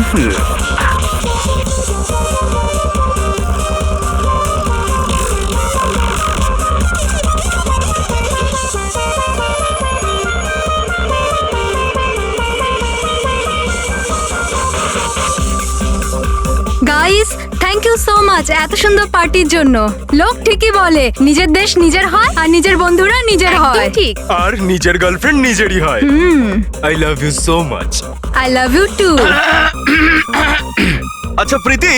Guys, thank you so much এত সুন্দর পার্টির জন্য। লোক ঠিকই বলে নিজের দেশ নিজের হয় আর নিজের বন্ধুরা নিজের হয়। ঠিক। আর নিজের গার্লফ্রেন্ড নিজেরই হয়। I love you so much. I love you too. আচ্ছা প্রীতি,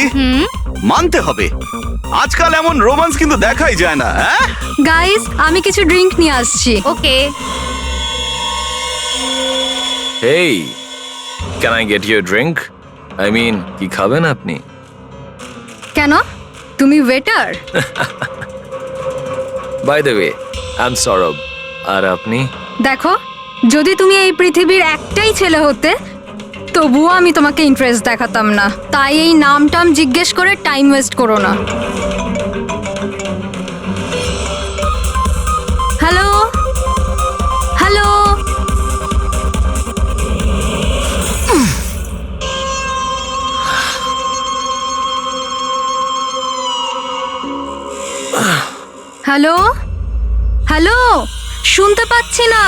মানতে হবে আজকাল এমন রোমান্স কিন্তু দেখাই যায় না। গাইস, আমি কিছু ড্রিঙ্ক নিয়ে আসছি। ওকে। Hey, can I get you a drink? I mean, কি খাবেন আপনি? কেন? তুমি waiter? By the way, I'm Saurabh. আর আপনি? দেখো, যদি তুমি এই পৃথিবীর একটাই ছেলে হতে তবুও আমি তোমাকে ইন্টারেস্ট দেখাতাম না। তাই এই নামটাম জিজ্ঞেস করে টাইম ওয়েস্ট করো না। হ্যালো হ্যালো, হ্যালো হ্যালো, শুনতে পাচ্ছি না,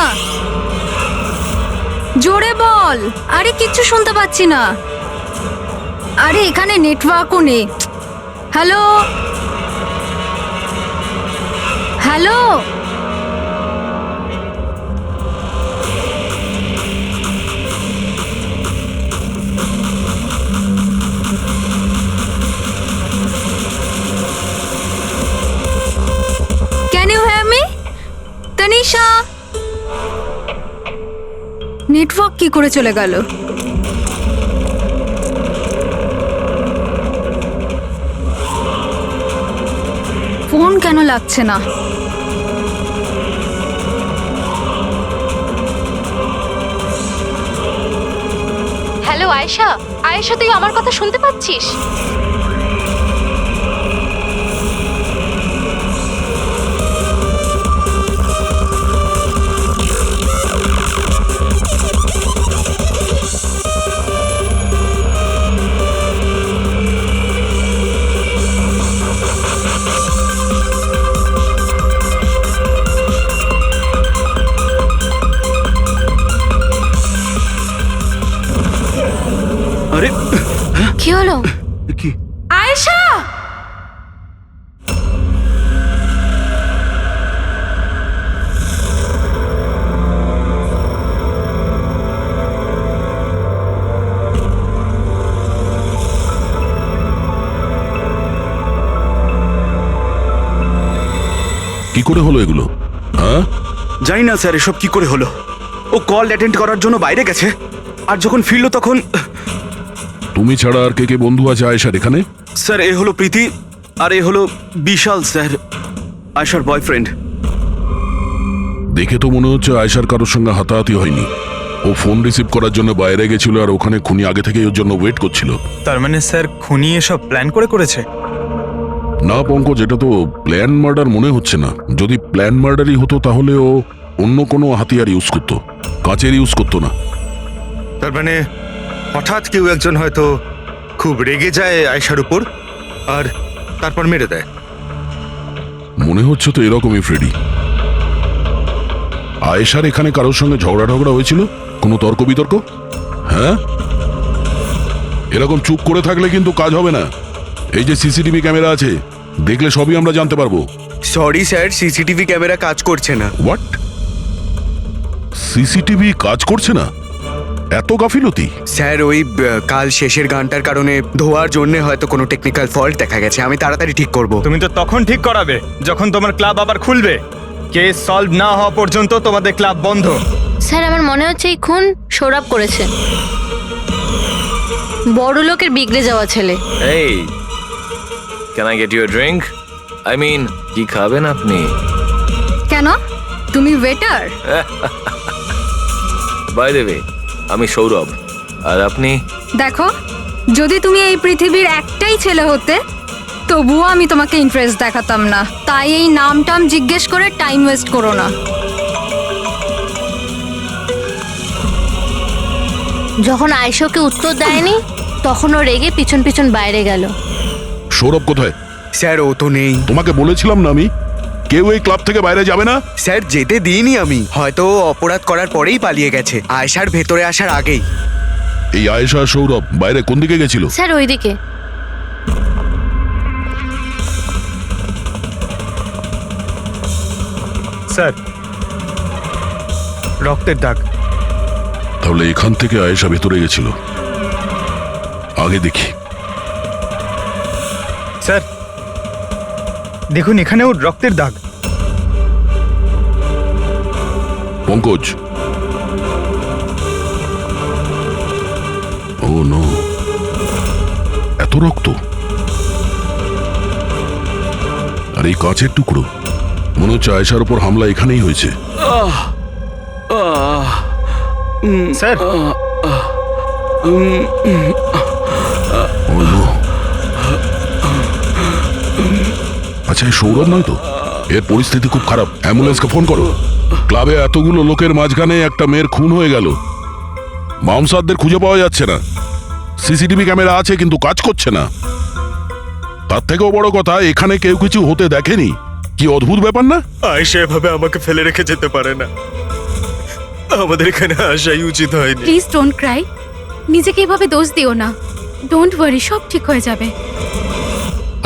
জোরে বল। আরে কিচ্ছু শুনতে পাচ্ছি না। আরে এখানে নেটওয়ার্কও নেই। Hello hello, can you hear me? Tanisha, network কি করে চলে গেল? ফোন কেন লাগছে না? হ্যালো আয়েশা, আয়েশা তুই আমার কথা শুনতে পাচ্ছিস? আরে কি হলো? কি? আয়েশা! কি করে হলো এগুলো? হ্যাঁ, জানি না স্যার এসব কি করে হলো। ও কল অ্যাটেন্ড করার জন্য বাইরে গেছে, আর যখন ফিরলো তখন। তুমি ছাড়া আর কে কে বন্ধু আছে আয়েশার এখানে? স্যার এ হলো প্রীতি, আর এ হলো বিশাল স্যার, আয়েশার বয়ফ্রেন্ড। দেখে তো মনে হচ্ছে আয়েশার কারোর সঙ্গে হাতাহাতি হয়নি। ও ফোন রিসিভ করার জন্য বাইরে গেছিল আর ওখানে খুনি আগে থেকে ওর জন্য ওয়েট করছিল। তার মানে স্যার খুনি এসব প্ল্যান করে করেছে? না পঙ্কজ, এটা তো প্ল্যান মার্ডার মনে হচ্ছে না। যদি প্ল্যান মার্ডারই হতো তাহলে ও অন্য কোনো হাতিয়ার ইউজ করতো, কাঁচের ইউজ করতো না। তার মানে হঠাৎ কেউ একজন হয়তো খুব রেগে যায় আয়েশার উপর আর তারপর মেরে দেয়। মনে হচ্ছে তো এরকমই ফ্রেডি। আয়েশার এখানে কারোর সঙ্গে ঝগড়া ঝগড়া হয়েছিল? কোনো তর্ক বিতর্ক? হ্যাঁ, এরকম চুপ করে থাকলে কিন্তু কাজ হবে না। এই যে সিসিটিভি ক্যামেরা আছে, দেখলে সবই আমরা জানতে পারবো। সরি স্যার, সিসিটিভি ক্যামেরা কাজ করছে না। হোয়াট? সিসিটিভি কাজ করছে না? এত গাফিলতি? স্যার ওই কাল শেষের গানটার কারণে ধোয়ার জন্য হয়তো কোনো টেকনিক্যাল ফল্ট দেখা গেছে। আমি তাড়াতাড়ি ঠিক করব। তুমি তো তখন ঠিক করাবে যখন তোমার ক্লাব আবার খুলবে। কেস সলভ না হওয়া পর্যন্ত তোমাদের ক্লাব বন্ধ। স্যার আমার মনে হচ্ছে এই খুন সৌরভ করেছে। বড় লোকের বিগড়ে যাওয়া ছেলে। Hey, can I get you a drink? I mean, কি খাবেন আপনি? কেন? তুমি ওয়েটার? By the way, আমি সৌরভ। আর আপনি? দেখো, যদি তুমি এই পৃথিবীর একটাই ছেলে হতে তবুও আমি তোমাকে ইন্টারেস্ট দেখাতাম না। তাই এই নামটাম জিজ্ঞেস করে টাইম ওয়েস্ট করো না। যখন আয়েশাকে উত্তর দেয়নি তখন ও রেগে পিছন পিছন বাইরে গেল। সৌরভ কোথায়? স্যার ও তো নেই। তোমাকে বলেছিলাম না আমি, কেউ এই ক্লাব থেকে বাইরে যাবে না। স্যার যেতে দিইনি আমি, হয়তো ও অপরাধ করার পরেই পালিয়ে গেছে, আয়েশার ভেতরে আসার আগেই। এই আয়েশা আর সৌরভ বাইরে কোন দিকে গেছিল? স্যার ওইদিকে। স্যার, রক্তের দাগ। তাহলে এখান থেকে আয়েশা ভেতরে গেছিল। আগে দেখি। স্যার দেখুন, এখানেও রক্তের দাগ। পঙ্কজ, ও নো, এত রক্ত! আর এই কাঁচের টুকরো, মনে হচ্ছে আয়েশার উপর হামলা এখানেই হয়েছে। স্যার, ও নো। আচ্ছা, এই সৌরভ নয় তো? এর পরিস্থিতি খুব খারাপ, অ্যাম্বুলেন্সকে ফোন করো। ক্লাবে এতগুলো লোকের মাঝখানে একটা মেয়ের খুন হয়ে গেল, মামসাদদের খুঁজে পাওয়া যাচ্ছে না। সিসিটিভি ক্যামেরা আছে কিন্তু কাজ করছে না। তার থেকেও বড় কথা, এখানে কেউ কিছু হতে দেখেনি। কি অদ্ভুত ব্যাপার না? আয়েশা এভাবে আমাকে ফেলে রেখে যেতে পারে না, আমাদের এখানে আসাই উচিত হয়নি। প্লিজ ডোন্ট ক্রাই, নিজেকে এভাবে দোষ দিও না। ডোন্ট ওয়ারি, সব ঠিক হয়ে যাবে।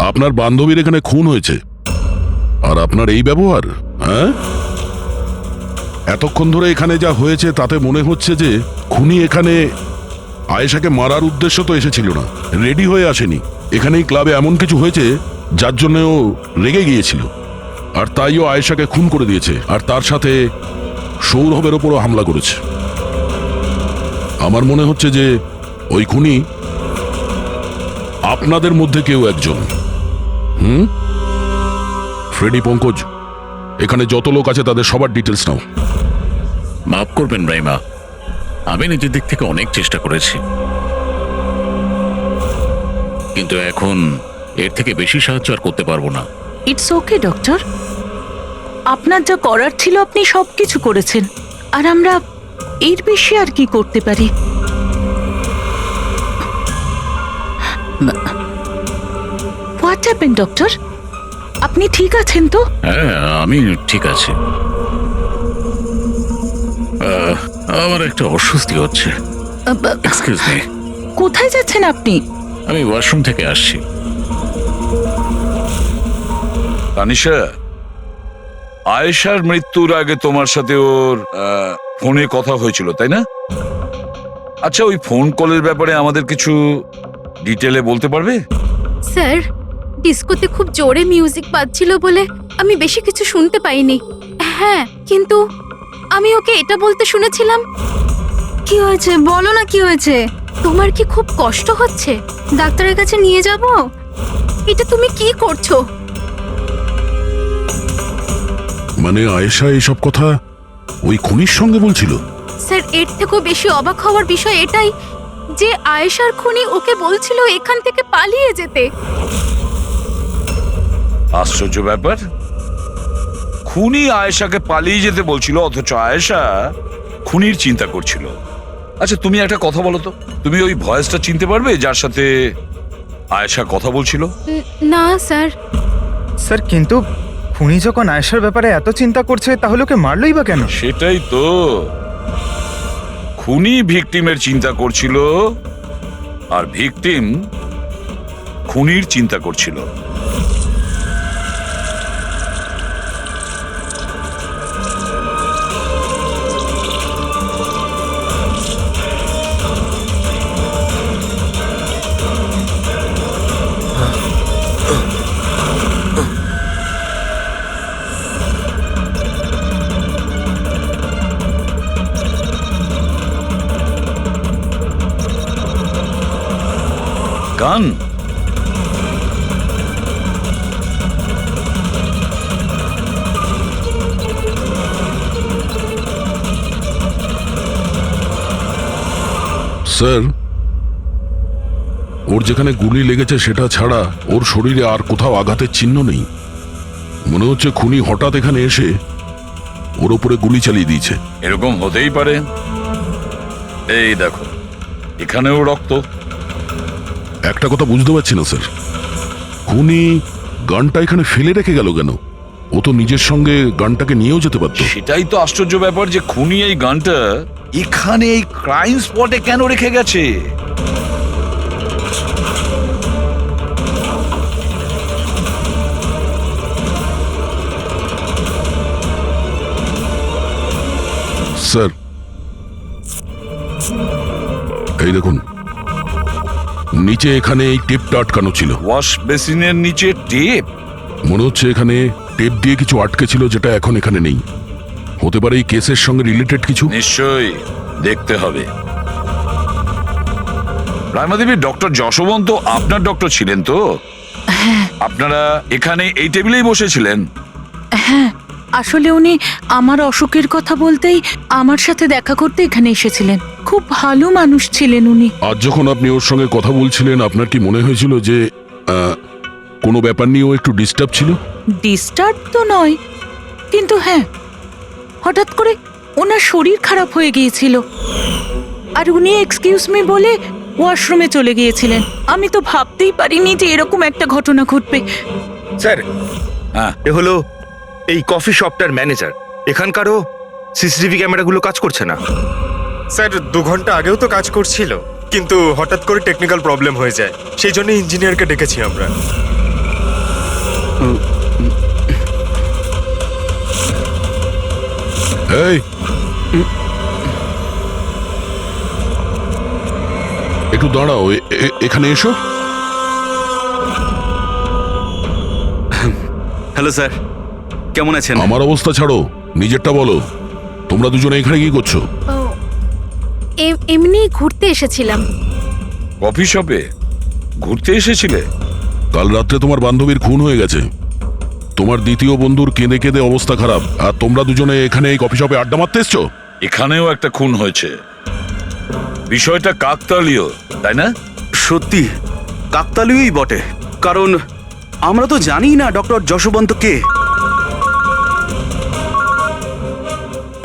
আপনার বান্ধবীর এখানে খুন হয়েছে, আর আপনার এই ব্যবহার? হ্যাঁ, এতক্ষণ ধরে এখানে যা হয়েছে তাতে মনে হচ্ছে যে খুনি এখানে আয়েশাকে মারার উদ্দেশ্য তো এসেছিল না, রেডি হয়ে আসেনি। এখানেই ক্লাবে এমন কিছু হয়েছে যার জন্য ও রেগে গিয়েছিল, আর তাই ও আয়েশাকে খুন করে দিয়েছে, আর তার সাথে সৌরভের ওপরও হামলা করেছে। আমার মনে হচ্ছে যে ওই খুনি আপনাদের মধ্যে কেউ একজন। ফ্রেডি, পঙ্কজ, এখানে যত লোক আছে তাদের সবার ডিটেলস নাও। মাফ করবেন রাইমা, আমি নিজের দিক থেকে অনেক চেষ্টা করেছি, কিন্তু এখন এর থেকে বেশি সাহায্য আর করতে পারবো না। ইটস ওকে ডক্টর, আপনার যা করার ছিল আপনি সবকিছু করেছেন, আর আমরা এর বেশি আর কি করতে পারি? What happen doctor? আপনি ঠিক আছেন তো? হ্যাঁ, আমি ঠিক আছি। আমার একটা অস্বস্তি হচ্ছে। Excuse me. কোথায় যাচ্ছেন আপনি? আমি ওয়াশরুম থেকে আসছি। তানিশা, আয়েশার মৃত্যুর আগে তোমার সাথে ওর ফোনে কথা হয়েছিল, তাই না? আচ্ছা, ওই ফোন কলের ব্যাপারে আমাদের কিছু ডিটেলে বলতে পারবে? স্যার, ডিস্কোতে খুব জোরে মিউজিক বাজছিল বলে আমি বেশি কিছু শুনতে পাইনি। হ্যাঁ, কিন্তু আমি ওকে এটা বলতে শুনেছিলাম, কি হয়েছে বলো না, কি হয়েছে? তোমার কি খুব কষ্ট হচ্ছে? ডাক্তারের কাছে নিয়ে যাব? এটা তুমি কি করছো? মানে আয়েশা এইসব কথা ওই খুনির সঙ্গে বলছিল? স্যার, এর থেকেও বেশি অবাক হওয়ার বিষয় এটাই যে আয়েশার খুনি ওকে বলছিল এখান থেকে পালিয়ে যেতে। আশ্চর্য ব্যাপার, খুনি আয়েশাকে পালিয়ে যেতে বলছিল, অথচ আয়েশা খুনির চিন্তা করছিল। আচ্ছা, তুমি একটা কথা বলো তো, তুমি ওই ভয়েসটা চিনতে পারবে যার সাথে আয়েশা কথা বলছিল? না স্যার। স্যার, কিন্তু খুনি যখন আয়েশার ব্যাপারে এত চিন্তা করছে, তাহলে ওকে মারলই বা কেন? সেটাই তো, খুনি ভিকটিমের চিন্তা করছিল, আর ভিকটিম খুনির চিন্তা করছিল। গান? স্যার, ওর যেখানে গুলি লেগেছে সেটা ছাড়া ওর শরীরে আর কোথাও আঘাতের চিহ্ন নেই। মনে হচ্ছে খুনি হঠাৎ এখানে এসে ওর উপরে গুলি চালিয়ে দিয়েছে। এরকম হতেই পারে। এই দেখো, এখানেও রক্ত। একটা কথা বুঝতে পারছি না স্যার, খুনি গানটা এখানে ফেলে রেখে গেল কেন? ও তো নিজের সঙ্গে গানটাকে নিয়েও যেতে পারতো। সেটাই তো আশ্চর্য ব্যাপার যে খুনি এই গানটা এখানে এই ক্রাইম স্পটে কেন রেখে গেছে। স্যার এই দেখুন, নিচে এখানে এই টেপটা আটকানো ছিল। ওয়াশ বেসিনের নিচে টেপ? মনে হচ্ছে এখানে টেপ দিয়ে কিছু আটকে ছিল যেটা এখন এখানে নেই। হতে পারে এই কেসের সঙ্গে রিলেটেড কিছু। নিশ্চয়ই দেখতে হবে। রায়মাদেবী, ডক্টর যশবন্ত আপনার ডক্টর ছিলেন তো? আপনারা এখানে এই টেবিলেই বসেছিলেন? হ্যাঁ, আসলে উনি আমার অসুখের কথা বলতেই আমার সাথে দেখা করতে এখানে এসেছিলেন। খুব ভালো মানুষ ছিলেন উনি। আজ যখন আপনি ওর সঙ্গে কথা বলছিলেন, আপনার কি মনে হয়েছিল যে কোনো ব্যাপার নিয়ে ও একটু ডিস্টার্ব ছিল? ডিস্টার্ব তো নয়, কিন্তু হ্যাঁ, হঠাৎ করে ওনার শরীর খারাপ হয়ে গিয়েছিল আর উনি এক্সকিউজ মি বলে ওয়াশরুমে চলে গিয়েছিলেন। আমি তো ভাবতেই পারিনি যে এরকম একটা ঘটনা ঘটবে। স্যার, হ্যাঁ, এ হলো এই কফি শপটার ম্যানেজার। এখানকারও সিসিটিভি ক্যামেরাগুলো কাজ করছে না। স্যার 2 ঘন্টা আগেও তো কাজ করছিল, কিন্তু হঠাৎ করে টেকনিক্যাল প্রবলেম হয়ে যায়, সেই জন্য ইঞ্জিনিয়ারকে ডেকেছি আমরা। এই একটু দাঁড়াও, এখানে এসো। হ্যালো স্যার, কেমন আছেন? আমার অবস্থা ছাড়ো, নিজেরটা বলো। তোমরা দুজনে এখানে কি করছো? এমনি ঘুরতে এসেছিলাম। কফি শপে ঘুরতে এসেছিলে? কাল রাত্রে তোমার বান্ধবীর খুন হয়ে গেছে। তোমার দ্বিতীয় বন্ধুর কেঁদে কেঁদে অবস্থা খারাপ, আর তোমরা দুজনে এখানে এই কফি শপে আড্ডা মারতে এসছো? এখানেও একটা খুন হয়েছে। বিষয়টা কাকতালীয়, তাই না? সত্যি কাকতালীয়ই বটে, কারণ আমরা তো জানি না ডক্টর যশবন্ত কে।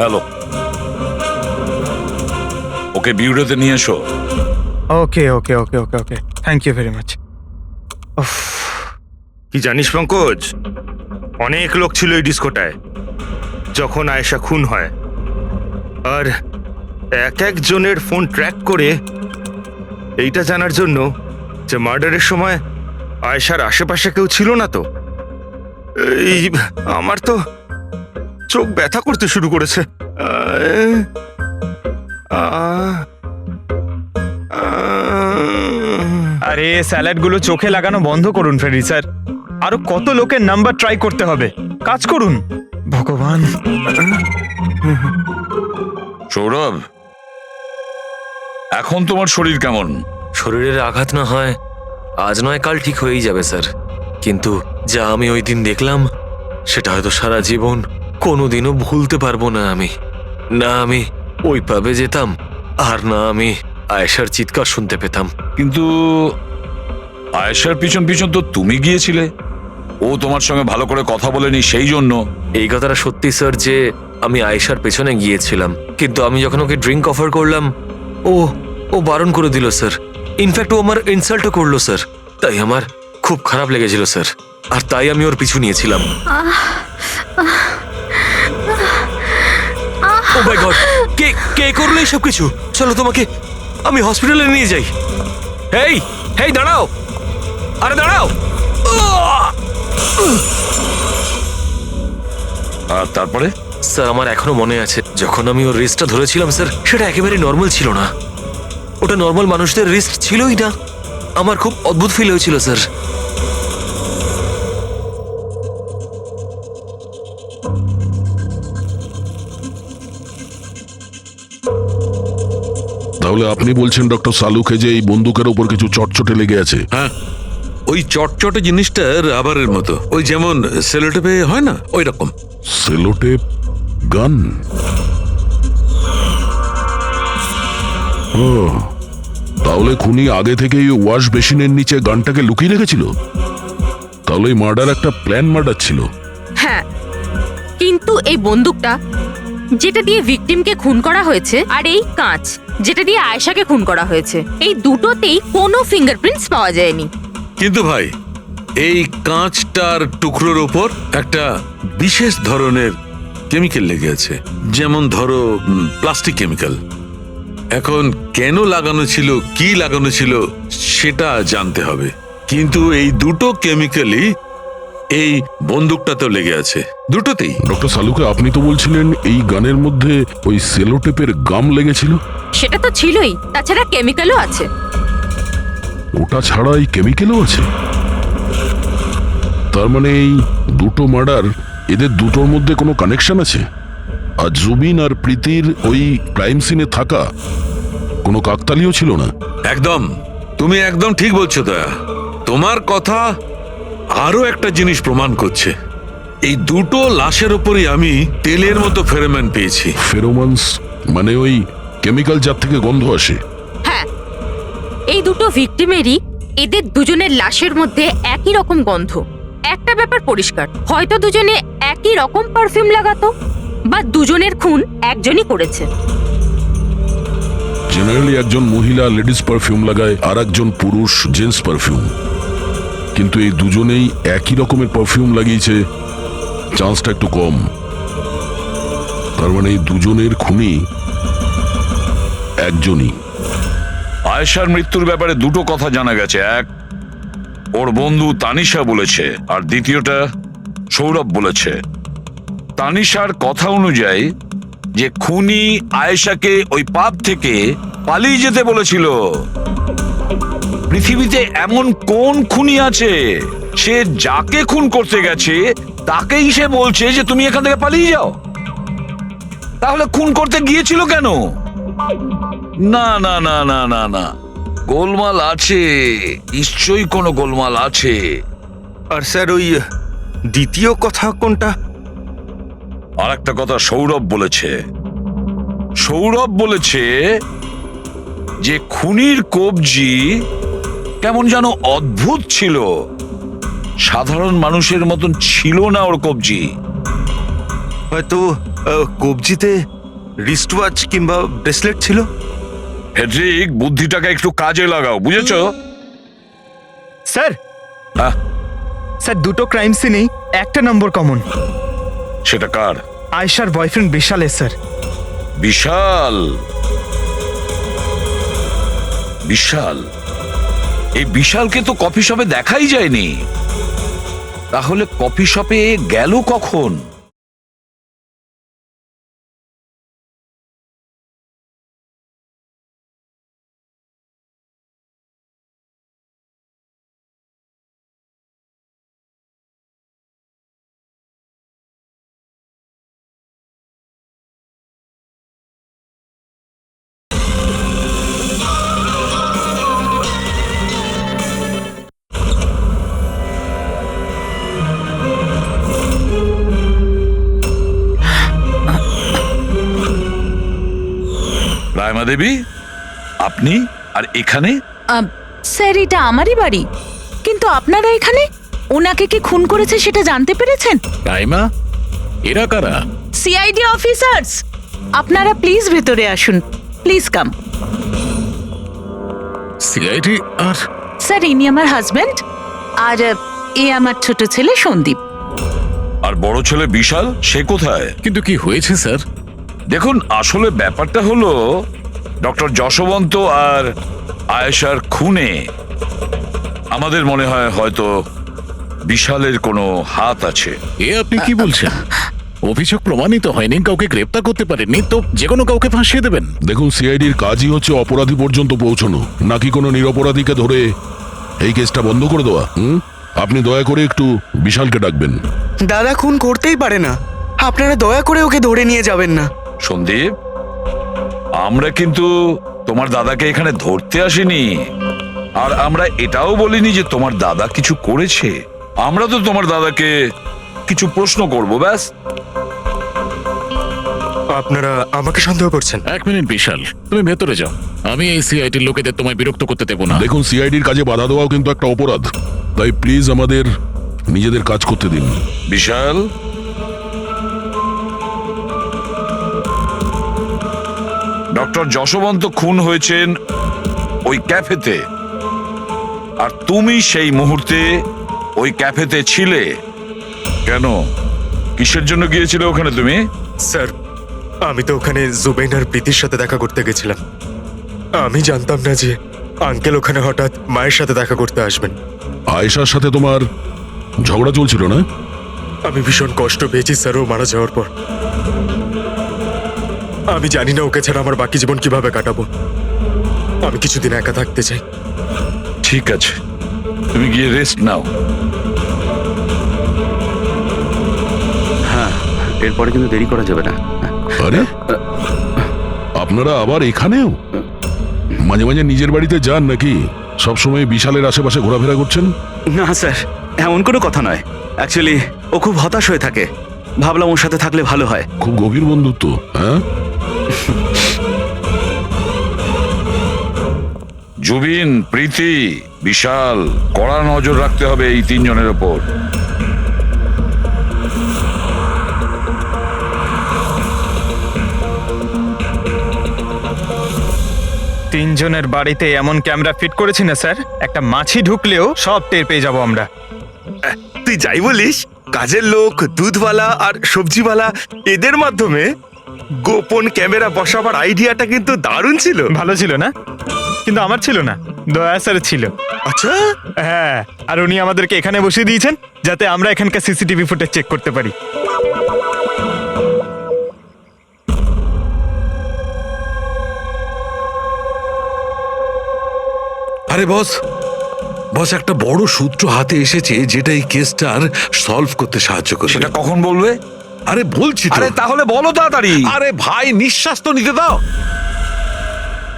হ্যালো, ওকে বিউরোতে নিয়ে এসো। ওকে ওকে ওকে ওকে ওকে, থ্যাংক ইউ ভেরি মাচ। কি জানিস পঙ্কজ, অনেক লোক ছিল এই ডিস্কোটায় যখন আয়েশা খুন হয়, আর এক একজনের ফোন ট্র্যাক করে এইটা জানার জন্য যে মার্ডারের সময় আয়েশার আশেপাশে কেউ ছিল না। তো এই আমার তো চোখ ব্যথা করতে শুরু করেছে। আরে স্যালাডগুলো চোখে লাগানো বন্ধ করুন ফ্রেডি স্যার, আরো কত লোকের নাম্বার ট্রাই করতে হবে, কাজ করুন। ভগবান। সৌরভ, এখন তোমার শরীর কেমন? শরীরের আঘাত না হয় আজ নয় কাল ঠিক হয়েই যাবে স্যার, কিন্তু যা আমি ওই দিন দেখলাম সেটা হয়তো সারা জীবন কোনোদিনও ভুলতে পারবো না আমি। না আমি ওই পাবে যেতাম, আর না আমি আয়েশার চিৎকার শুনতে পেতাম। কিন্তু আয়েশার পিছন পিছন তো তুমি গিয়েছিলে, ও তোমার সঙ্গে ভালো করে কথা বলেনি সেই জন্য। এই কথাটা সত্যি স্যার যে আমি আয়েশার পেছনে গিয়েছিলাম, কিন্তু আমি যখন ওকে ড্রিঙ্ক অফার করলাম ও বারণ করে দিল স্যার। ইনফ্যাক্ট ও আমার ইনসাল্টও করলো স্যার, তাই আমার খুব খারাপ লেগেছিল স্যার, আর তাই আমি ওর পিছু নিয়েছিলাম। ও মাই গড, কে করলো এইসব কিছু? চলো তোমাকে আমি হসপিটালে নিয়ে যাই। হেই হেই দাঁড়াও, আরে দাঁড়াও। আর তারপরে? স্যার আমার এখনো মনে আছে যখন আমি ওর রিস্টটা ধরেছিলাম স্যার, সেটা একেবারে নর্মাল ছিল না, ওটা নর্মাল মানুষদের রিস্ট ছিলই না। আমার খুব অদ্ভুত ফিল হয়েছিল স্যার। তাহলে আপনি বলছেন ডক্টর সালুকে যে এই বন্দুকের উপর কিছু চটচটে লেগে আছে? হ্যাঁ, ওই চটচটে জিনিসটা রাবারের মতো, ওই যেমন সেলোটেপে হয় না, ওই রকম। সেলোটেপ গান? ও, তাহলে খুনি আগে থেকেই ওয়াশ বেসিনের নিচে গানটাকে লুকিয়ে রেখেছিল। তাহলে এই মার্ডার একটা প্ল্যান মার্ডার ছিল। হ্যাঁ, কিন্তু এই বন্দুকটা যেটা দিয়ে ভিকটিমকে খুন করা হয়েছে, আর এই কাঁচ যেটা দিয়ে আয়েশাকে খুন করা হয়েছে, এই দুটোতেই কোনো ফিঙ্গারপ্রিন্টস পাওয়া যায়নি। কিন্তু ভাই, এই কাঁচটার টুকরোর উপর একটা বিশেষ ধরনের কেমিক্যাল লেগে আছে, যেমন ধরো প্লাস্টিক কেমিক্যাল। এখন কেন লাগানো ছিল, কি লাগানো ছিল সেটা জানতে হবে, কিন্তু এই দুটো কেমিক্যালই এই বন্দুকটাতেও লেগে আছে, দুটোতেই। ডক্টর সালুকে, আপনি তো বলছিলেন এই গানের মধ্যে ওই সেলোটেপের গাম লেগেছিল। সেটা তো ছিলই, তাছাড়া কেমিক্যালও আছে। ওটা ছাড়া এই কেমিক্যালও আছে? তার মানে এই দুটো মার্ডার, এদের দুটোর মধ্যে কোনো কানেকশন আছে? আর জুবিন আর প্রীতির ওই ক্রাইম সিনে থাকা কোনো কাকতালিও ছিল না? একদম, তুমি একদম ঠিক বলছো দয়া। তোমার কথা আরো একটা জিনিস প্রমাণ করছে, এই দুটো লাশের উপরই আমি তেলের মতো ফেরোমন পেয়েছি। ফেরোমনস মানে ওই কেমিক্যাল যার থেকে গন্ধ আসে? হ্যাঁ, এই দুটো ভিকটিমেরই এদের দুজনের লাশের মধ্যে একই রকম গন্ধ। একটা ব্যাপার পরিষ্কার, হয়তো দুজনে একই রকম পারফিউম লাগাতো, বা দুজনের খুন একজনই করেছে। জেনারেলি একজন মহিলা লেডিস পারফিউম লাগায়, আর একজন পুরুষ জেন্টস পারফিউম, কিন্তু এই দুজনেই একই রকমের পারফিউম লাগিয়েছে, চান্সটা একটু কম। তার মানে এই দুজনের খুনি একজনই। আয়েশার মৃত্যুর ব্যাপারে দুটো কথা জানা গেছে। এক, ওর বন্ধু তানিশা বলেছে, আর দ্বিতীয়টা সৌরভ বলেছে। তানিশার কথা অনুযায়ী যে খুনি আয়েশাকে ওই পাব থেকে পালিয়ে যেতে বলেছিল। পৃথিবীতে এমন কোন খুনি আছে, সে যাকে খুন করতে গেছে তাকেই সে বলছে যে তুমি এখান থেকে পালিয়ে যাও? তাহলে খুন করতে গিয়েছিল কেন? না না না না না না, গোলমাল আছে, নিশ্চয়ই কোনো গোলমাল আছে। আর স্যার, ওই দ্বিতীয় কথা কোনটা? আর একটা কথা সৌরভ বলেছে। সৌরভ বলেছে যে খুনির কবজি কেমন যেন অদ্ভুত ছিল, সাধারণ মানুষের মতন ছিল না ওর কবজি। হয়তো কবজিতে রিস্ট ওয়াচ কিংবা ব্রেসলেট ছিল। হেড্রিক, বুদ্ধিটাকে একটু কাজে লাগাও, বুঝেছো? স্যার, হ্যাঁ, স্যার দুটো ক্রাইম সিনেই একটা নম্বর কমন। সেটা কার? আয়েশার বয়ফ্রেন্ড বিশালের স্যার। বিশাল? বিশাল? এই বিশালকে তো কফি শপে দেখাই যায়নি, তাহলে কফি শপে গেল কখন? রায়মা দেবী, আপনি আর এখানে? স্যার, এটা আমারই বাড়ি, কিন্তু আপনারা এখানে? ওনাকে কি খুন করেছে সেটা জানতে পেরেছেন? রাইমা, এরা কারা? CID officers. আপনারা প্লিজ ভেতরে আসুন, প্লিজ কাম। সিআইডি? আর স্যার, ইনি আমার হাজব্যান্ড, আর এ আমার ছোট ছেলে সন্দীপ। আর বড় ছেলে বিশাল, সে কোথায়? কিন্তু কি হয়েছে স্যার? দেখুন, আসলে ব্যাপারটা হলো ডক্টর যশবন্ত আর আয়েশার খুনে আমাদের মনে হয় হয়তো বিশালের কোনো হাত আছে। এ আপনি কি বলছেন? অভিযোগ প্রমাণিত হয়নি, কাউকে গ্রেপ্তার করতে পারেননি, তো যে কোনো কাউকে ফাঁসিয়ে দেবেন? দেখুন, সিআইডির কাজই হচ্ছে অপরাধী পর্যন্ত পৌঁছানো, নাকি কোনো নিরপরাধীকে ধরে এই কেসটা বন্ধ করে দেওয়া। আপনি দয়া করে একটু বিশালকে ডাকবেন। দাদা খুন করতেই পারে না, আপনারা দয়া করে ওকে ধরে নিয়ে যাবেন না। সন্দীপ, আমরা কিন্তু তোমার দাদাকে এখানে ধরতে আসিনি, আর আমরা এটাও বলিনি যে তোমার দাদা কিছু করেছে। আমরা তো তোমার দাদাকে কিছু প্রশ্ন করব, ব্যাস। আপনারা আমাকে সন্দেহ করছেন? এক মিনিট বিশাল, তুমি ভেতরে যাও, আমি এই সিআইডির লোকেদের তোমায় বিরক্ত করতে দেবো না। দেখুন, সিআইডির কাজে বাধা দেওয়াও কিন্তু একটা অপরাধ, তাই প্লিজ আমাদের নিজেদের কাজ করতে দিন। বিশাল, ডক্টর যশবন্ত খুন হয়েছেন ওই ক্যাফেতে, আর তুমি সেই মুহূর্তে ওই ক্যাফেতে ছিলে। কেন, কিসের জন্য গিয়েছিলে ওখানে তুমি? স্যার, আমি তো ওখানে জুবেন আর প্রীতির সাথে দেখা করতে গেছিলাম। আমি জানতাম না যে আঙ্কেল ওখানে হঠাৎ মায়ের সাথে দেখা করতে আসবেন। আয়েশার সাথে তোমার ঝগড়া চলছিল না? আমি ভীষণ কষ্ট পেয়েছি স্যার ও মারা যাওয়ার পর। আমি জানি না ওকে ছাড়া আমার বাকি জীবন কিভাবে কাটাবো। আমি কিছুদিন একা থাকতে চাই। ঠিক আছে, তুমি গিয়ে রেস্ট নাও। হ্যাঁ, এরপরে কিন্তু দেরি করা যাবে না। আরে আপনারা আবার এখানেও? মাঝে মাঝে নিজের বাড়িতে যান নাকি? সবসময় বিশালের আশেপাশে ঘোরাফেরা করছেন? না স্যার, এমন কোনো কথা নয়। অ্যাকচুয়ালি ও খুব হতাশ হয়ে থাকে, ভাবলাম ওর সাথে থাকলে ভালো হয়। খুব গভীর বন্ধুত্ব, হ্যাঁ? জুবিন, প্রীতি, বিশাল, কড়া নজর রাখতে হবে এই তিনজনের ওপর। তিনজনের বাড়িতে এমন ক্যামেরা ফিট করেছি না স্যার, একটা মাছি ঢুকলেও সব টের পেয়ে যাবো আমরা। তুই যাই বলিস, কাজের লোক, দুধওয়ালা আর সবজিওয়ালা এদের মাধ্যমে গোপন ক্যামেরা বসাবার আইডিয়াটা কিন্তু দারুণ ছিল। ভালো ছিল না? কিন্তু আমার ছিল না, দয়া স্যার ছিল। আচ্ছা, হ্যাঁ, আর উনি আমাদেরকে এখানে বসিয়ে দিয়েছেন যাতে আমরা এখানকার সিসিটিভি ফুটেজ চেক করতে পারি। আরে বস, একটা বড় সূত্র হাতে এসেছে যেটা এই কেসটার সলভ করতে সাহায্য করবে। সেটা কখন বলবে? আরে বলছি তো। আরে তাহলে বলো তাড়াতাড়ি। আরে ভাই, নিঃশ্বাস তো নিতে দাও।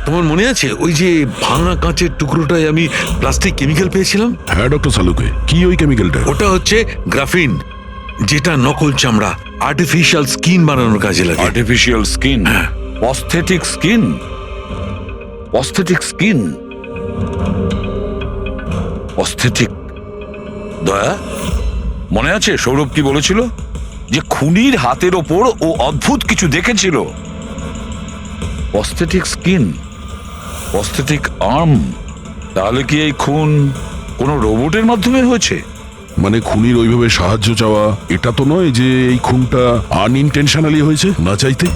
তোমার মনে আছে ওই যে ভাঙা কাঁচের টুকরোটায় আমি প্লাস্টিক কেমিক্যাল পেয়েছিলাম? হ্যাঁ ডক্টর সালুকে, কি ওই কেমিক্যালটা? ওটা হচ্ছে গ্রাফিন, যেটা নকল চামড়া, আর্টিফিশিয়াল স্কিন বানানোর কাজে লাগে। Artificial skin, prosthetic skin, prosthetic skin, prosthetic. দয়া, মনে আছে সৌরভ কি বলেছিল? যে খুনির হাতের ওপর ও অদ্ভুত কিছু দেখেছিল। Prosthetic skin, prosthetic arm. তাহলে কি এই খুন কোনো রোবটের মাধ্যমে হয়েছে? মানে খুনির ওইভাবে সাহায্য চাওয়া এটা তো নয় যে এই খুনটা আনইনটেনশনালি হয়েছে, না চাইতে?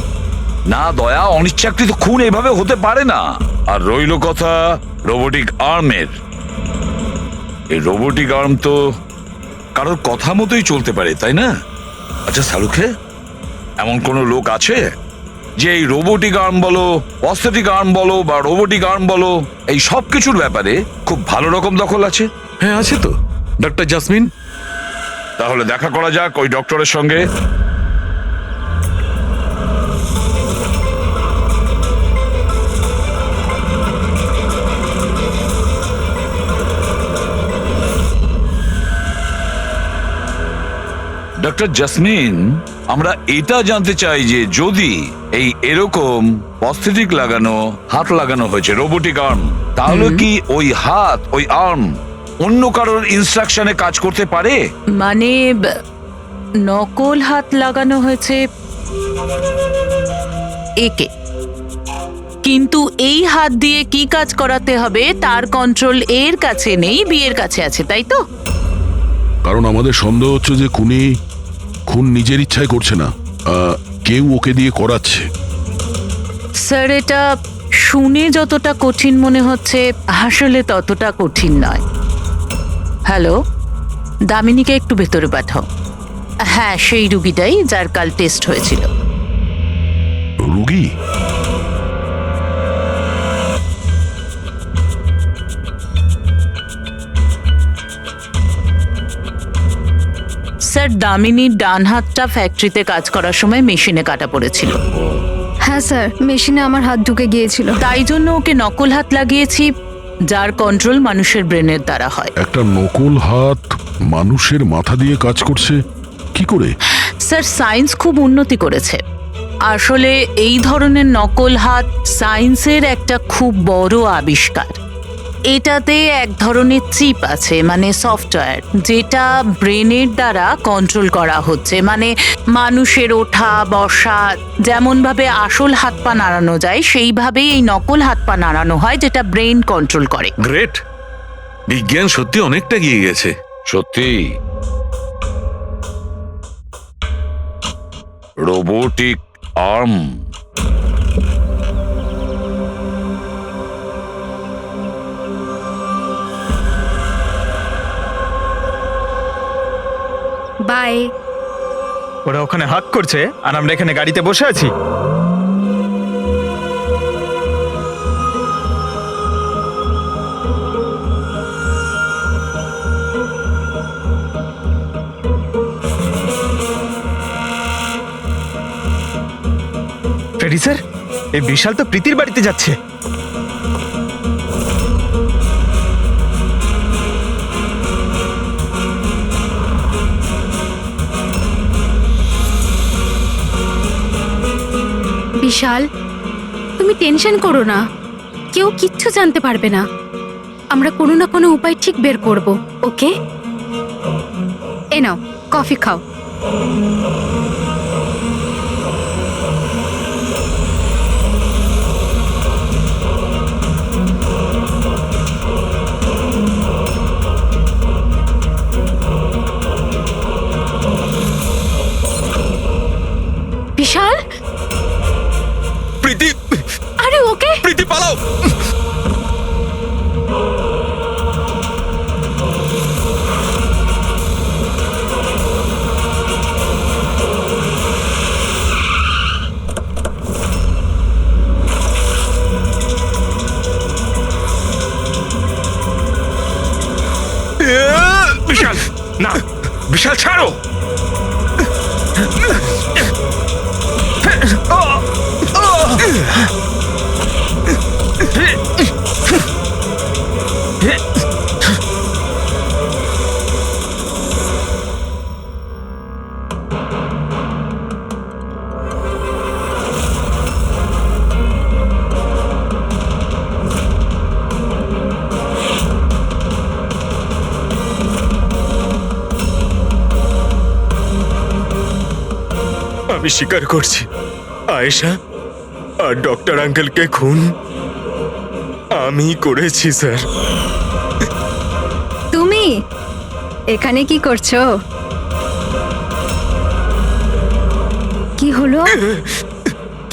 না দয়া, অনিচ্ছাকৃত খুন এভাবে হতে পারে না। আর রইল কথা রোবোটিক আর্মের। এই রোবোটিক আর্ম তো কারোর কথা মতোই চলতে পারে, তাই না? আচ্ছা সালুখে, এমন কোনো লোক আছে যে এই রোবোটিক আর্ম বলো, প্রস্থেটিক আর্ম বলো বা রোবোটিক আর্ম বলো, এই সব কিছুর ব্যাপারে খুব ভালো রকম দখল আছে? হ্যাঁ আছে তো, ডক্টর জাসমিন। তাহলে দেখা করা যাক ওই ডক্টরের সঙ্গে। ডক্টর জাসমিন, আমরা এটা জানতে চাই যে যদি এই এরকম প্রস্থেটিক লাগানো হাত লাগানো হয়েছে, রোবোটিক আর্ম, তাহলে কি ওই হাত, ওই আর্ম অন্য কারোর ইনস্ট্রাকশনে কাজ করতে পারে? মানে নকল হাত লাগানো হয়েছে একে, কিন্তু এই হাত দিয়ে কি কাজ করাতে হবে তার কন্ট্রোল এর কাছে নেই, বিয়ের কাছে আছে, তাই তো? কারণ আমাদের সন্দেহ হচ্ছে যে খুন নিজের ইচ্ছায় করছে না, কেউ ওকে দিয়ে করাচ্ছে। স্যার, এটা শুনে যতটা কঠিন মনে হচ্ছে আসলে ততটা কঠিন নয়। হ্যালো, দামিনীকে একটু ভেতরে পাঠাও। হ্যাঁ, সেই রুগীটাই যার কাল টেস্ট হয়েছিল। রুগী? স্যার, দামিনীর ডান হাতটা ফ্যাক্টরিতে কাজ করার সময় মেশিনে কাটা পড়েছিল। হ্যাঁ স্যার, মেশিনে আমার হাত ঢুকে গিয়েছিল। তাই জন্য ওকে নকল হাত লাগিয়েছি, যার কন্ট্রোল মানুষের ব্রেনের দ্বারা হয়। একটা নকল হাত মানুষের মাথা দিয়ে কাজ করছে কি করে? স্যার, সায়েন্স খুব উন্নতি করেছে। আসলে এই ধরনের নকল হাত সায়েন্সের একটা খুব বড় আবিষ্কার। এটাতে এক ধরনের চিপ আছে, মানে সফটওয়্যার, যেটা ব্রেনের দ্বারা কন্ট্রোল করা হচ্ছে। মানে মানুষের ওঠা বসা যেমন ভাবে আসল হাত পা নাড়ানো যায়, সেইভাবেই এই নকল হাত পা নাড়ানো হয়, যেটা ব্রেন কন্ট্রোল করে। গ্রেট, বিজ্ঞান সত্যি অনেকটা এগিয়ে গেছে। সত্যি রোবোটিক আর্ম। বাই। ওরা ওখানে হাক করছে আর আমরা এখানে গাড়িতে বসে আছি। ফ্রেডি স্যার, এই বিশাল তো প্রীতির বাড়িতে যাচ্ছে। বিশাল, তুমি টেনশন করো না, কেউ কিচ্ছু জানতে পারবে না। আমরা কোনো না কোনো উপায় ঠিক বের করব, ওকে? এ নাও, কফি খাও। বিশাল, প্রীতি, আরে ওকে? প্রীতি পালাও। বিশাল, না বিশাল, ছাড়ো। আমি স্বীকার করছি, আয়েশা আর ডক্টর আঙ্কেলকে খুন আমি করেছি স্যার। তুমি এখানে কি করছো? কি হলো?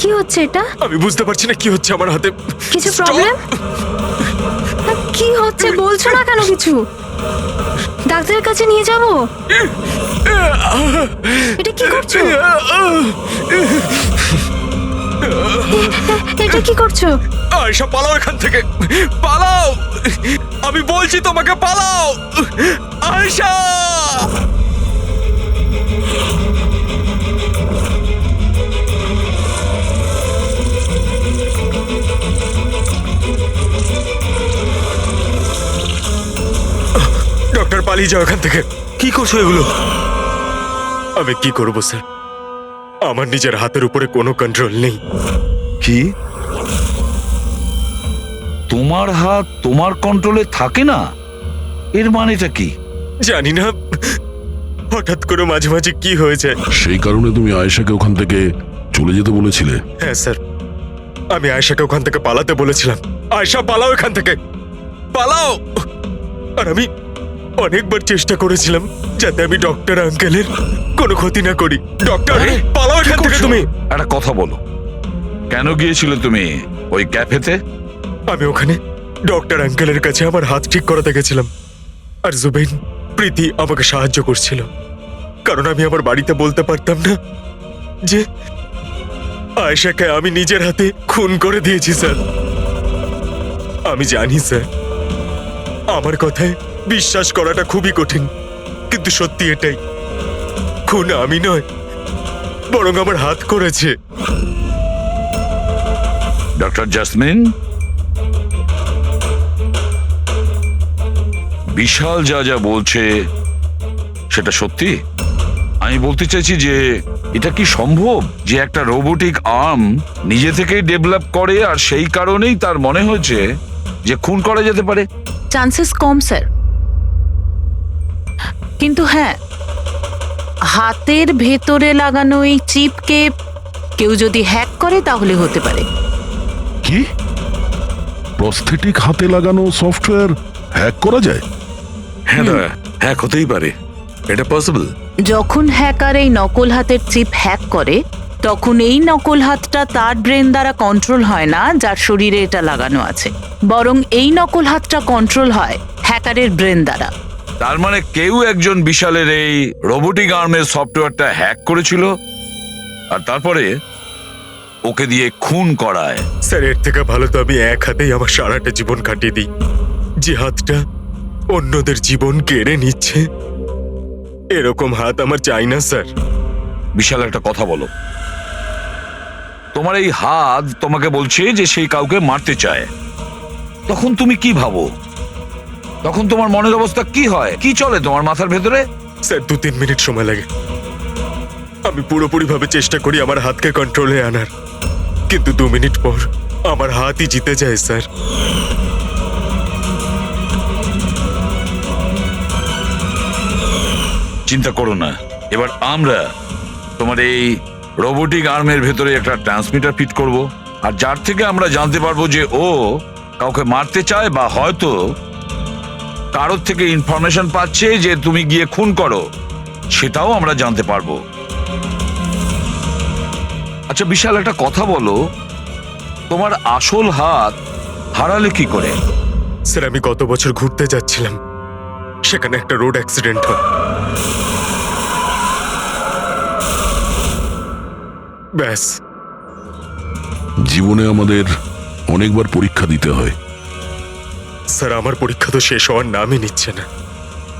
কি হচ্ছে এটা? আমি বুঝতে পারছি না কি হচ্ছে আমার হাতে। কিছু Stop! প্রবলেম? কি হচ্ছে বলছো না কেন কিছু? ডাক্তারের কাছে নিয়ে যাব? এটা কি করছো? এটা কি করছো? আয়েশা, পালাও এখান থেকে, পালাও। আমি বলছি তোমাকে, পালাও আয়েশা। ডক্টর, পালিয়ে যাও এখান থেকে। কি করছো এগুলো? আমি কি করবো স্যার, আমার নিজের হাতের উপরে কোনো কন্ট্রোল নেই। কি তোমার হাত তোমার কন্ট্রোলে থাকে না? এর মানেটা কি? জানি না, হঠাৎ করে মাঝে মাঝে কি হয়ে যায়। সেই কারণে তুমি আয়েশাকে ওখান থেকে চলে যেতে বলেছিলে? হ্যাঁ স্যার, আমি আয়েশাকে ওখান থেকে পালাতে বলেছিলাম। আয়েশা, পালাও এখান থেকে, পালাও। আর আমি অনেকবার চেষ্টা করেছিলাম যাতে আমি ডক্টর আঙ্কেলের কোনো ক্ষতি না করি। ডক্টর, পালাও এখান থেকে তুমি। একটা কথা বলো, কেন গিয়েছিলে তুমি ওই ক্যাফেতে? আমি ওখানে ডক্টর আঙ্কেলের কাছে আমার হাত ঠিক করাতে গেছিলাম, আর জুবেন, প্রীতি আমাকে সাহায্য করছিল, কারণ আমি আমার বাড়িতে বলতে পারতাম না যে আয়েশাকে আমি নিজের হাতে খুন করে দিয়েছি স্যার। আমি জানি স্যার, আমার কথায় বিশ্বাস করাটা খুবই কঠিন, কিন্তু সত্যি এটাই, খুন আমি নয়, বরং আমার হাত করেছে। ডক্টর জাসমিন, বিশাল যা যা বলছে সেটা সত্যি? আমি বলতে চাইছি যে এটা কি সম্ভব যে একটা রোবোটিক আর্ম নিজে থেকেই ডেভেলপ করে আর সেই কারণেই তার মনে হয়েছে যে খুন করা যেতে পারে? চান্সেস কম স্যার, কিন্তু হ্যাঁ, হাতের ভেতরে লাগানো এই চিপকে কেউ যদি হ্যাক করে তাহলে হতে পারে। কি প্রস্থেটিক হাতে লাগানো সফটওয়্যার হ্যাক করা যায়? হ্যাঁ দাদা, হ্যাক হতেই পারে, এটা পসিবল। যখন হ্যাকার এই নকল হাতের চিপ হ্যাক করে তখন এই নকল হাতটা তার ব্রেন দ্বারা কন্ট্রোল হয় না যার শরীরে এটা লাগানো আছে, বরং এই নকল হাতটা কন্ট্রোল হয় হ্যাকারের ব্রেন দ্বারা। তার মানে কেউ একজন বিশালের এই রোবোটিক আর্মের সফটওয়্যারটা হ্যাক করেছিল আর তারপরে ওকে দিয়ে খুন করায়। স্যার এর থেকে ভালো তো আমি এক হাতেই আমার সারাটা জীবন কাটিয়ে দিই, যে হাতটা অন্যদের জীবন কেড়ে নিচ্ছে। এরকম হাত আমার চাই না স্যার। বিশাল একটা কথা বলো, তোমার এই হাত তোমাকে বলছে যে সেই কাউকে মারতে চায়, তখন তুমি কি ভাবো? তখন তোমার মনের অবস্থা কি হয়, কি চলে তোমার মাথার ভেতরে? স্যার 2-3 মিনিট সময় লাগে। আমি পুরোপুরি ভাবে চেষ্টা করি আমার হাতকে কন্ট্রোলে আনার, কিন্তু 2 মিনিট পর আমার হাতই জিতে যায় স্যার। চিন্তা করো না, এবার আমরা তোমার এই রোবোটিক আর্মের ভেতরে একটা ট্রান্সমিটার ফিট করব, আর যার থেকে আমরা জানতে পারবো যে ও কাউকে মারতে চায় বা হয়তো কারোর থেকে ইনফরমেশন পাচ্ছে যে তুমি গিয়ে খুন করো, সেটাও আমরা জানতে পারবো। আচ্ছা বিশাল একটা কথা বলো, তোমার আসল হাত হারালে কি করে? স্যার আমি গত বছর ঘুরতে যাচ্ছিলাম, সেখানে একটা রোড অ্যাক্সিডেন্ট হয়। ব্যাস। জীবনে আমাদের অনেকবার পরীক্ষা দিতে হয়। স্যার আমার পরীক্ষা তো শেষ হওয়ার নামই নিচ্ছে না।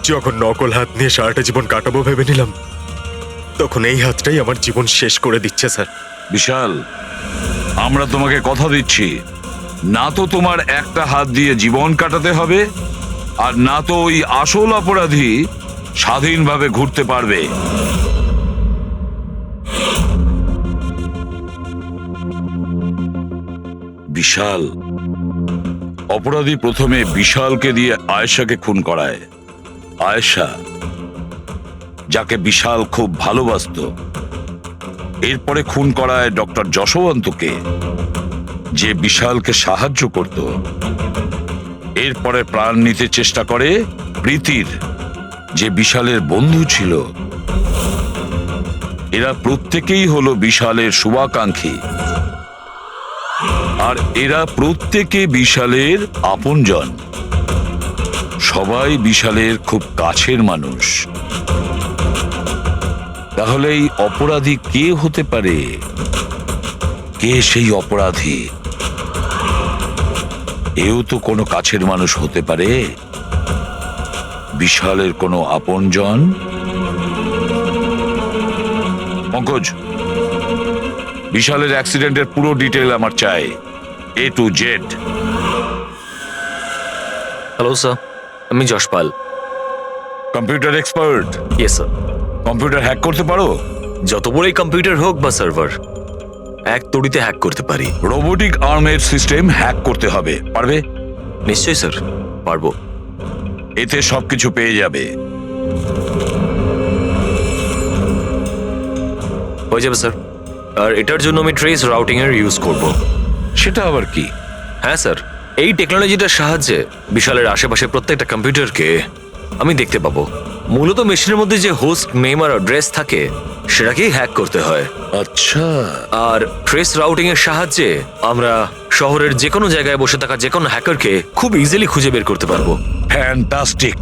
যখন নকল হাত নিয়ে সারাটা জীবন কাটাবো ভেবে নিলাম, তখন এই হাতটাই আমার জীবন শেষ করে দিচ্ছে স্যার। বিশাল, আমরা তোমাকে কথা দিচ্ছি, না তো তোমার একটা হাত দিয়ে জীবন কাটাতে হবে, আর না তো ওই আসল অপরাধী স্বাধীনভাবে ঘুরতে পারবে। বিশাল, অপরাধী প্রথমে বিশালকে দিয়ে আয়েশাকে খুন করায়। আয়েশা, যাকে বিশাল খুব ভালোবাসতো, এরপরে খুন করায় ডক্টর যশবন্তকে, যে বিশালকে সাহায্য করত। এরপরে প্রাণ নিতে চেষ্টা করে প্রীতির, যে বিশালের বন্ধু ছিল। এরা প্রত্যেকেই হলো বিশালের শুভাকাঙ্ক্ষী, আর এরা প্রত্যেকে বিশালের আপনজন। সবাই বিশালের খুব কাছের মানুষ। তাহলে এই অপরাধী কে হতে পারে? কে সেই অপরাধী? এও তো কোনো কাছের মানুষ হতে পারে, বিশালের কোনো আপনজন। পঙ্কজ, বিশালের অ্যাক্সিডেন্টের পুরো ডিটেল আমার চাই, A to Z। Hello sir, আমি Jaspal. Computer expert? Yes sir. Computer hack করতে পারো? যত বড়ই কম্পিউটার হোক বা সার্ভার, এক তড়িতে হ্যাক করতে পারি। রোবোটিক আর্মের সিস্টেম হ্যাক করতে হবে, পারবে? নিশ্চয়ই স্যার, পারবো। এতে সবকিছু পেয়ে যাবে। হয়ে যাবে স্যার। আর এটার জন্য আমি ট্রেস রাউটিং এর ইউজ করব। সেটা আবার কি? হ্যাঁ স্যার, এই টেকনোলজিটার সাহায্যে বিশালের আশেপাশে প্রত্যেকটা কম্পিউটারকে আমি দেখতে পাবো। মূলত মেশিনের মধ্যে যে হোস্ট নেম আর অ্যাড্রেস থাকে সেটাকেই হ্যাক করতে হয়। আচ্ছা। আর ট্রেস রাউটিং এর সাহায্যে আমরা শহরের যে কোনো জায়গায় বসে থাকা যে কোনো হ্যাকারকে খুব ইজিলি খুঁজে বের করতে পারবো। ফ্যান্টাস্টিক।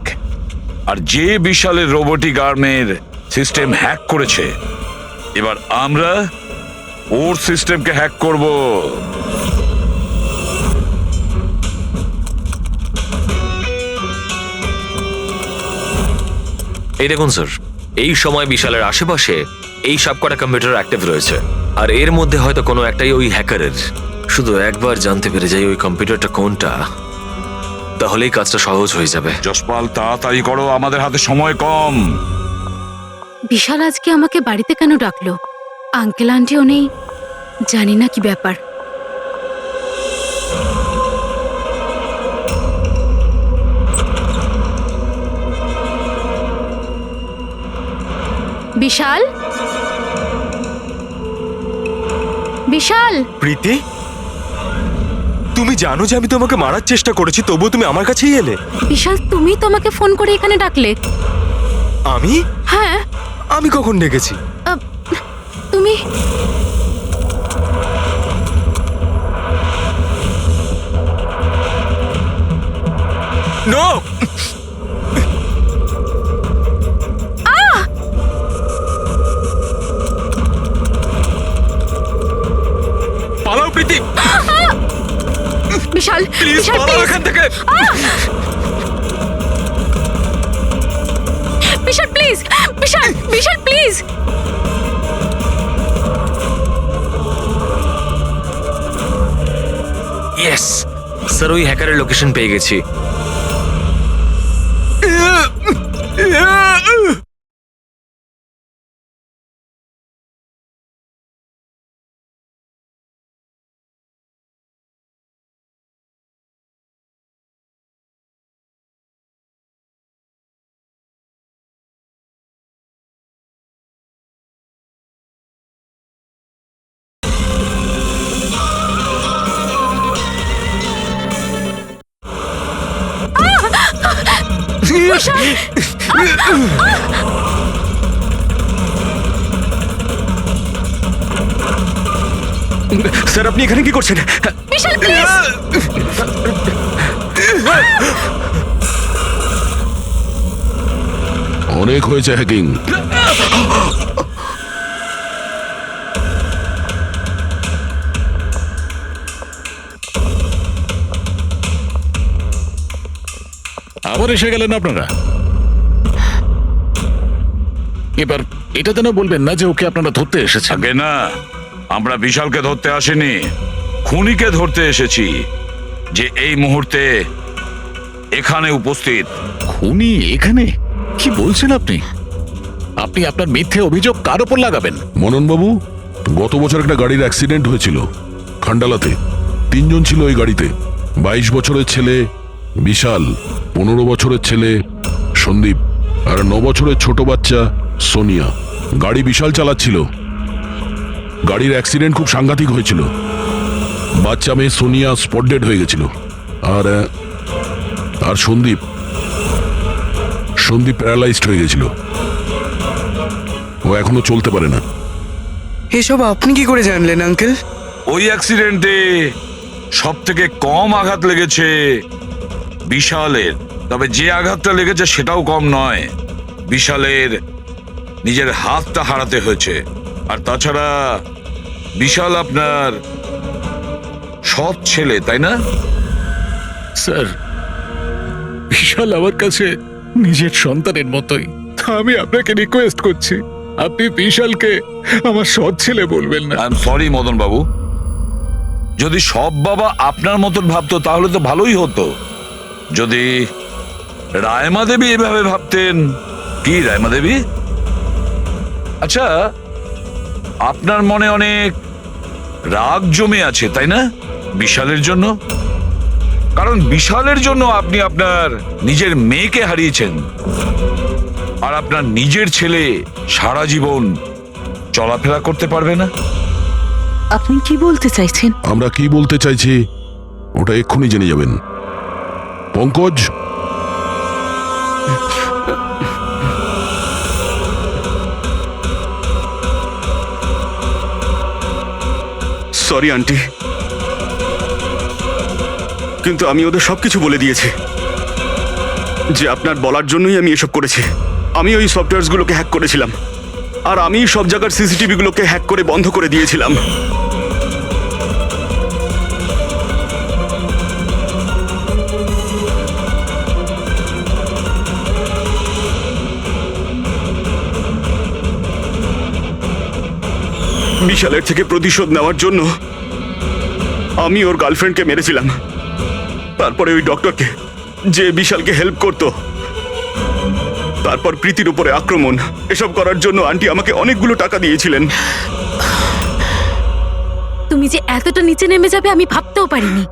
আর যে বিশালের রোবোটিক আর্মের সিস্টেম হ্যাক করেছে, এবার আমরা ওর সিস্টেমকে হ্যাক করব। এই দেখুন স্যার, এই সময় বিশালের আশেপাশে এই সবকটা কম্পিউটার অ্যাক্টিভ রয়েছে, আর এর মধ্যে হয়তো কোনো একটাই ওই হ্যাকারের। শুধু একবার জানতে পেরে যাই ওই কম্পিউটারটা কোনটা, তাহলেই কাজটা সহজ হয়ে যাবে। যশপাল, তাড়াতাড়ি করো, আমাদের হাতে সময় কম। বিশাল আজকে আমাকে বাড়িতে কেন ডাকলো? আঙ্কেল আন্টিও নেই, জানি না কি ব্যাপার। বিশাল, বিশাল, প্রীতি, তুমি জানো যে আমি তোমাকে মারার চেষ্টা করেছি, তবুও তুমি আমার কাছেই এলে। বিশাল, তুমি তোমাকে ফোন করে এখানে ডাকলে? আমি? হ্যাঁ। আমি কখন ডেকেছি? তুমি নো! পালাও প্রীতি! বিশাল, প্লিজ বিশাল, পালাও please! এখান থেকে! Vishal please, Vishal, Vishal please! Yes sir, ওই হ্যাকারের লোকেশন পেয়ে গেছি। স্যার, আপনি এখানে কি করছেন? বিশাল প্লিজ! অনেক হয়েছে হ্যাকিং। আবার এসে গেলেন আপনারা। এবার এটা যেন বলবেন না যে ওকে আপনারা ধরতে এসেছেন। আগে না, আমরা বিশালকে ধরতে আসিনি, খুনিকে ধরতে এসেছি, যে এই মুহূর্তে এখানে উপস্থিত। খুনি এখানে? কি বলছেন আপনি? আপনি আপনার মিথ্যে অভিযোগ কার ওপর লাগাবেন? মননবাবু, গত বছর একটা গাড়ির অ্যাক্সিডেন্ট হয়েছিল খান্ডালাতে। 3 জন ছিল ওই গাড়িতে। 22 বছরের ছেলে বিশাল, 15 বছরের ছেলে সন্দীপ, আর 9 বছরের ছোট বাচ্চা সোনিয়া। গাড়ি বিশাল চালাচ্ছিল। গাড়ির অ্যাক্সিডেন্ট খুব সাংঘাতিক হয়েছিল। বাচ্চা মেয়ে সোনিয়া স্পট ডেড হয়ে গেছিল। আর আর সন্দীপ প্যারালাইজড হয়ে গেছিল। ও এখনো চলতে পারে না। এসব আপনি কি করে জানলেন আঙ্কেল? ওই অ্যাক্সিডেন্টে সব থেকে কম আঘাত লেগেছে বিশালের, তবে যে আঘাতটা লেগেছে সেটাও কম নয়। বিশালের নিজের হাতটা হারাতে হয়েছে। আর তাছাড়া বিশাল আপনার সৎ ছেলে, তাই না? স্যার, বিশাল আমার কাছে নিজের সন্তানের মতোই। আমি আপনাকে রিকোয়েস্ট করছি, আপনি বিশালকে আমার সৎ ছেলে বলবেন না। আই এম সরি মদন বাবু, যদি সব বাবা আপনার মতন ভাবতো তাহলে তো ভালোই হতো। যদি রায়মা দেবী এভাবে ভাবতেন। কি রায়মা দেবী? আচ্ছা, আপনার মনে অনেক রাগ জমে আছে, তাই না বিশালের জন্য? কারণ বিশালের জন্য আপনি আপনার নিজের মেয়েকে হারিয়েছেন, আর আপনার নিজের ছেলে সারা জীবন চলাফেরা করতে পারবে না। আপনি কি বলতে চাইছেন? আমরা কি বলতে চাইছি ওটা এক্ষুনি জেনে যাবেন। পঙ্কজ, সরি আন্টি, কিন্তু আমি ওদের সবকিছু বলে দিয়েছি যে আপনার বলার জন্যই আমি এসব করেছি। আমি ওই সফটওয়্যারগুলোকে হ্যাক করেছিলাম, আর আমি সব জায়গার সিসিটিভিগুলোকে হ্যাক করে বন্ধ করে দিয়েছিলাম। বিশালের থেকে প্রতিশোধ নেওয়ার জন্য আমি ওর গার্লফ্রেন্ডকে মেরেছিলাম। তারপরে ওই ডক্টরকে, যে বিশালকে হেল্প করত, তারপর প্রীতির উপরে আক্রমণ। এসব করার জন্য আন্টি আমাকে অনেকগুলো টাকা দিয়েছিলেন। তুমি যে এতটা নিচে নেমে যাবে আমি ভাবতেও পারিনি।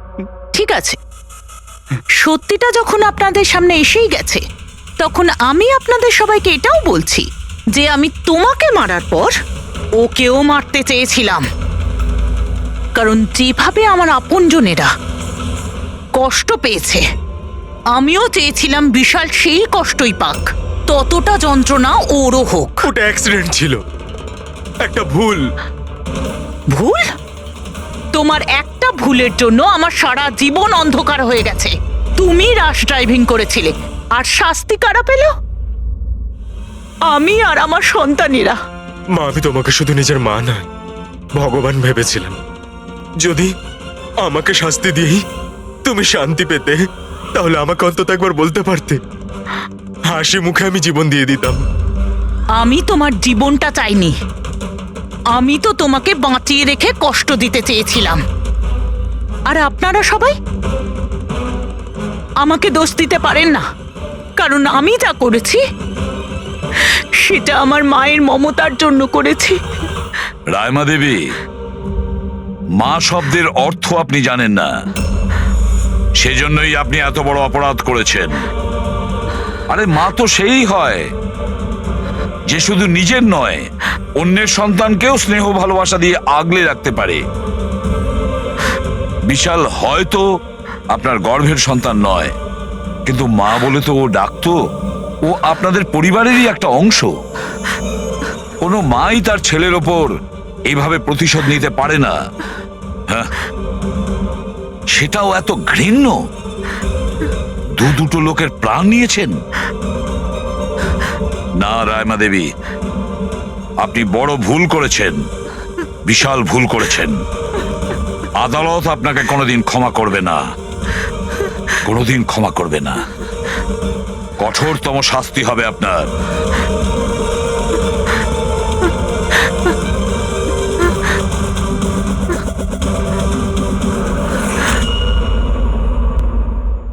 ঠিক আছে, সত্যিটা যখন আপনাদের সামনে এসেই গেছে, তখন আমি আপনাদের সবাইকে এটাও বলছি যে আমি তোমাকে মারার পর ওকেও মারতে চেয়েছিলাম, কারণ যেভাবে আমার আপনজনেরা কষ্ট পেয়েছে আমিও চেয়েছিলাম বিশাল সেই কষ্টই পাক, ততটা যন্ত্রণা ওরও হোক। ওটা অ্যাক্সিডেন্ট ছিল, একটা ভুল। ভুল? তোমার একটা ভুলের জন্য আমার সারা জীবন অন্ধকার হয়ে গেছে। তুমি রাশ ড্রাইভিং করেছিলে, আর শাস্তি কারা পেল? আমি আর আমার সন্তানেরা। মা, আমি তোমাকে শুধু নিজের মা নয়, ভগবান ভেবেছিলাম। যদি আমাকে শাস্তি দিয়েই তুমি শান্তি পেতে, তাহলে আমাকে অন্তত একবার বলতে পারতে। হাসি মুখে আমি জীবন দিয়ে দিতাম। আমি তোমার জীবনটা চাইনি, আমি তো তোমাকে বাঁচিয়ে রেখে কষ্ট দিতে চেয়েছিলাম। আর আপনারা সবাই আমাকে দোষ দিতে পারেন না, কারণ আমি যা করেছি সেটা আমার মায়ের মমতার জন্য করেছি। রায়মা দেবী, মা শব্দের অর্থ আপনি জানেন না, সেজন্যই আপনি এত বড় অপরাধ করেছেন। আরে মা তো সেই হয় যে শুধু নিজের নয়, অন্যের সন্তানকেও স্নেহ ভালোবাসা দিয়ে আগলে রাখতে পারে। বিশাল হয়তো আপনার গর্ভের সন্তান নয়, কিন্তু মা বলে তো ও ডাকতো, ও আপনাদের পরিবারেরই একটা অংশ। কোনো মাই তার ছেলের ওপর এইভাবে প্রতিশোধ নিতে পারে না। হ্যাঁ, সেটাও এত ঘৃণ্য। দুটো লোকের প্রাণ নিয়েছেন। না রায়মা দেবী, আপনি বড় ভুল করেছেন, বিশাল ভুল করেছেন। আদালত আপনাকে কোনোদিন ক্ষমা করবে না, কোনোদিন ক্ষমা করবে না। কঠোরতম শাস্তি হবে আপনার।